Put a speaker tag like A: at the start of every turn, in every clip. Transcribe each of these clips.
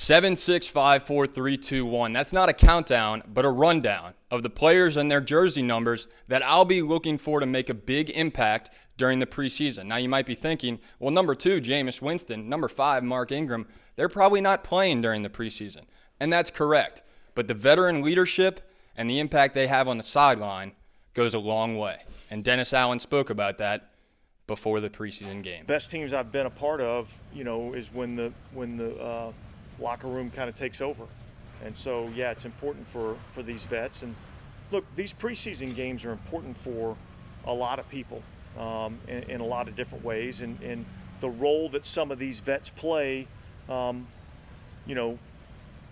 A: 7, 6, 5, 4, 3, 2, 1. That's not a countdown, but a rundown of the players and their jersey numbers that I'll be looking for to make a big impact during the preseason. Now, you might be thinking, well, number 2, Jameis Winston, number 5, Mark Ingram, they're probably not playing during the preseason. And that's correct. But the veteran leadership and the impact they have on the sideline goes a long way. And Dennis Allen spoke about that before the preseason game.
B: Best teams I've been a part of, is when the locker room kind of takes over. And so, yeah, it's important for these vets. And look, these preseason games are important for a lot of people in a lot of different ways. And the role that some of these vets play,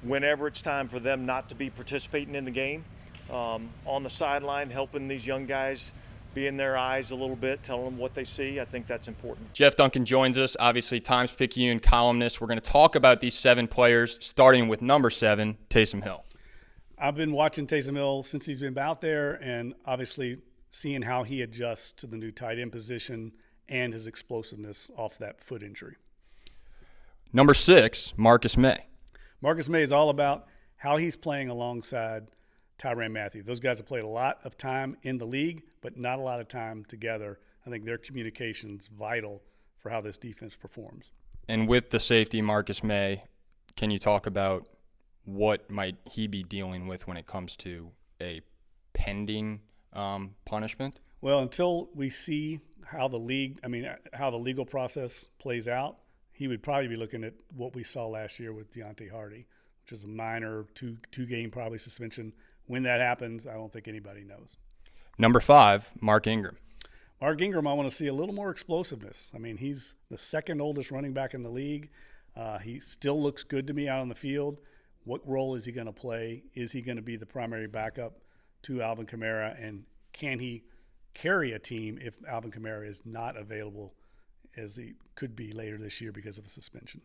B: whenever it's time for them not to be participating in the game, on the sideline, helping these young guys be in their eyes a little bit, telling them what they see. I think that's important.
A: Jeff Duncan joins us, obviously Times-Picayune columnist. We're going to talk about these 7 players, starting with number 7, Taysom Hill.
C: I've been watching Taysom Hill since he's been out there, and obviously seeing how he adjusts to the new tight end position and his explosiveness off that foot injury.
A: Number 6, Marcus Maye.
C: Marcus Maye is all about how he's playing alongside Tyrann Mathieu. Those guys have played a lot of time in the league, but not a lot of time together. I think their communication's vital for how this defense performs.
A: And with the safety, Marcus Maye, can you talk about what might he be dealing with when it comes to a pending punishment?
C: Well, until we see how the legal process plays out, he would probably be looking at what we saw last year with Deontay Hardy, which is a minor two-game probably suspension. When that happens, I don't think anybody knows.
A: Number 5, Mark Ingram.
C: Mark Ingram, I want to see a little more explosiveness. I mean, he's the second oldest running back in the league. He still looks good to me out on the field. What role is he going to play? Is he going to be the primary backup to Alvin Kamara? And can he carry a team if Alvin Kamara is not available, as he could be later this year because of a suspension?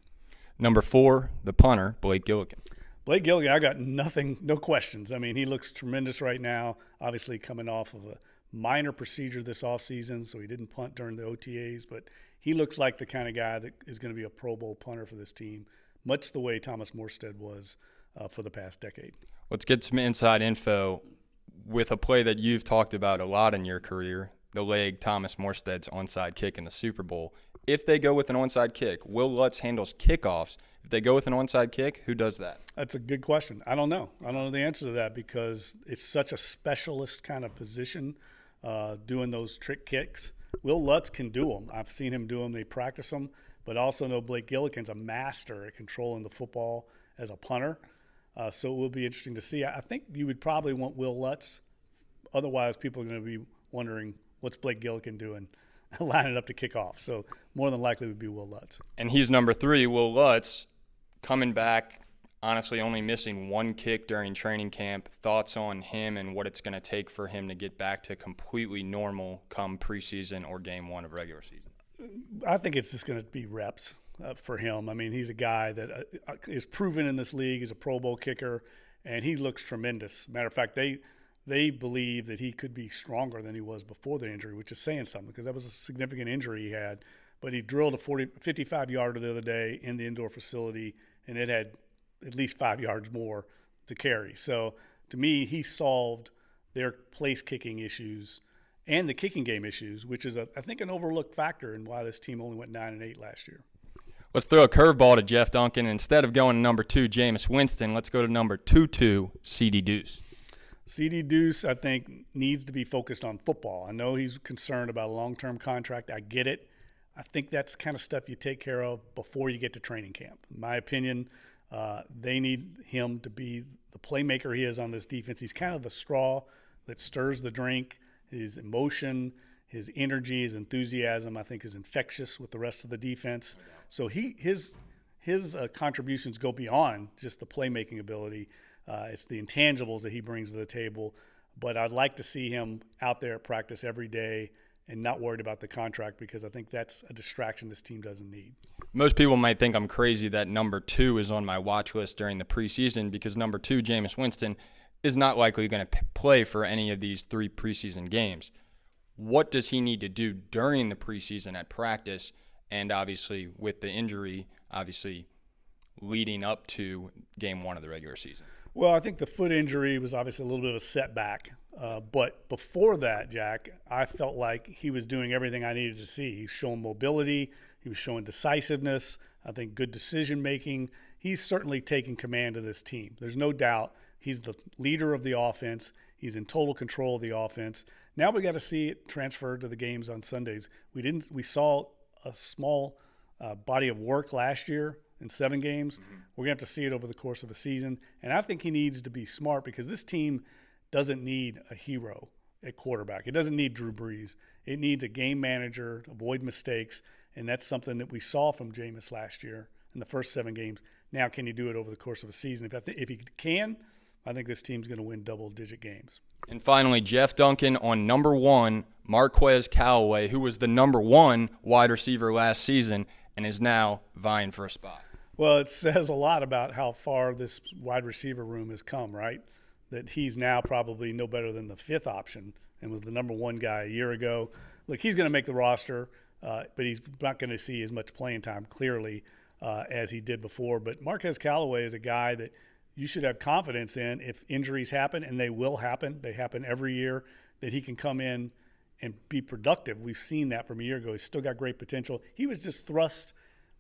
A: Number 4, the punter, Blake Gilliken.
C: Blake Gilliken, I got no questions. I mean, he looks tremendous right now, obviously coming off of a minor procedure this offseason, so he didn't punt during the OTAs, but he looks like the kind of guy that is going to be a Pro Bowl punter for this team, much the way Thomas Morstead was for the past decade.
A: Let's get some inside info with a play that you've talked about a lot in your career, the leg Thomas Morstead's onside kick in the Super Bowl. If they go with an onside kick, Will Lutz handles kickoffs. If they go with an onside kick, who does that?
C: That's a good question. I don't know. I don't know the answer to that because it's such a specialist kind of position doing those trick kicks. Will Lutz can do them. I've seen him do them. They practice them. But I also know Blake Gilliken's a master at controlling the football as a punter. So it will be interesting to see. I think you would probably want Will Lutz. Otherwise, people are going to be wondering, what's Blake Gilliken doing? Lining up to kick off. So more than likely would be Will Lutz.
A: And he's number 3, Will Lutz, coming back, honestly only missing 1 kick during training camp. Thoughts on him and what it's going to take for him to get back to completely normal come preseason or game 1 of regular season?
C: I think it's just going to be reps for him. I mean, he's a guy that is proven in this league. He's a Pro Bowl kicker, and he looks tremendous. Matter of fact, they believe that he could be stronger than he was before the injury, which is saying something because that was a significant injury he had. But he drilled a 55-yarder the other day in the indoor facility, and it had at least 5 yards more to carry. So to me, he solved their place kicking issues and the kicking game issues, which is, I think, an overlooked factor in why this team only went 9-8 last year.
A: Let's throw a curveball to Jeff Duncan. Instead of going to number 2, Jameis Winston, let's go to number 2, CD Deuce.
C: CD Deuce, I think, needs to be focused on football. I know he's concerned about a long-term contract. I get it. I think that's kind of stuff you take care of before you get to training camp. In my opinion, they need him to be the playmaker he is on this defense. He's kind of the straw that stirs the drink. His emotion, his energy, his enthusiasm, I think, is infectious with the rest of the defense. So his contributions go beyond just the playmaking ability. It's the intangibles that he brings to the table. But I'd like to see him out there at practice every day and not worried about the contract because I think that's a distraction this team doesn't need.
A: Most people might think I'm crazy that number 2 is on my watch list during the preseason because number 2, Jameis Winston, is not likely going to play for any of these 3 preseason games. What does he need to do during the preseason at practice? And obviously with the injury, leading up to game 1 of the regular season?
C: Well, I think the foot injury was obviously a little bit of a setback. But before that, Jack, I felt like he was doing everything I needed to see. He was showing mobility. He was showing decisiveness. I think good decision-making. He's certainly taking command of this team. There's no doubt he's the leader of the offense. He's in total control of the offense. Now we got to see it transferred to the games on Sundays. We saw a small body of work last year in 7 games. Mm-hmm. We're going to have to see it over the course of a season. And I think he needs to be smart because this team doesn't need a hero at quarterback. It doesn't need Drew Brees. It needs a game manager, avoid mistakes, and that's something that we saw from Jameis last year in the first 7 games. Now can he do it over the course of a season? If he can, I think this team's going to win double-digit games.
A: And finally, Jeff Duncan on number 1, Marquez Callaway, who was the number 1 wide receiver last season and is now vying for a spot.
C: Well, it says a lot about how far this wide receiver room has come, right? That he's now probably no better than the 5th option and was the number 1 guy a year ago. Look, he's going to make the roster, but he's not going to see as much playing time, clearly, as he did before. But Marquez Callaway is a guy that you should have confidence in if injuries happen, and they will happen. They happen every year, that he can come in and be productive. We've seen that from a year ago. He's still got great potential. He was just thrust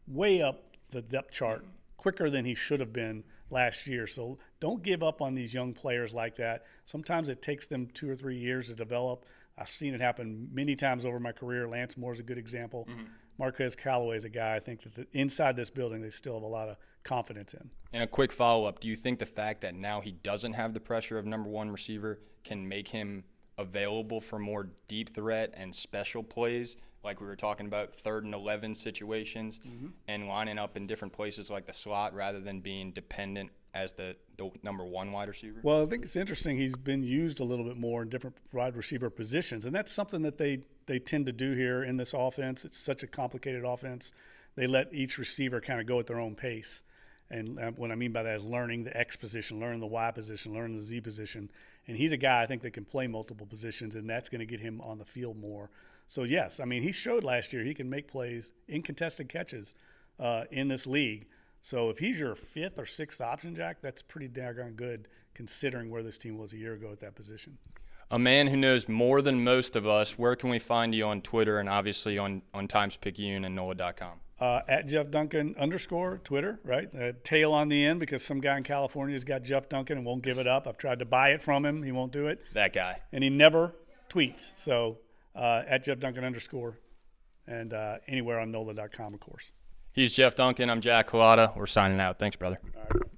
C: way up the depth chart quicker than he should have been last year. So don't give up on these young players like that. Sometimes it takes them 2 or 3 years to develop. I've seen it happen many times over my career. Lance Moore's a good example. Mm-hmm. Marquez Callaway is a guy I think that inside this building they still have a lot of confidence in.
A: And a quick follow-up, do you think the fact that now he doesn't have the pressure of number 1 receiver can make him available for more deep threat and special plays, like we were talking about 3rd and 11 situations, and lining up in different places like the slot rather than being dependent as the number 1 wide receiver?
C: Well, I think it's interesting. He's been used a little bit more in different wide receiver positions, and that's something that they tend to do here in this offense. It's such a complicated offense. They let each receiver kind of go at their own pace. And what I mean by that is learning the X position, learning the Y position, learning the Z position. And he's a guy I think that can play multiple positions, and that's going to get him on the field more. So, yes, I mean, he showed last year he can make plays in contested catches in this league. So if he's your 5th or 6th option, Jack, that's pretty daggone good considering where this team was a year ago at that position.
A: A man who knows more than most of us, where can we find you on Twitter and obviously on Times-Picayune and NOLA.com?
C: At Jeff Duncan _ Twitter, right? Tail on the end because some guy in California's got Jeff Duncan and won't give it up. I've tried to buy it from him. He won't do it.
A: That guy.
C: And he never tweets. So at Jeff Duncan _ and anywhere on NOLA.com, of course.
A: He's Jeff Duncan. I'm Jack Collada. We're signing out. Thanks, brother.
C: All right.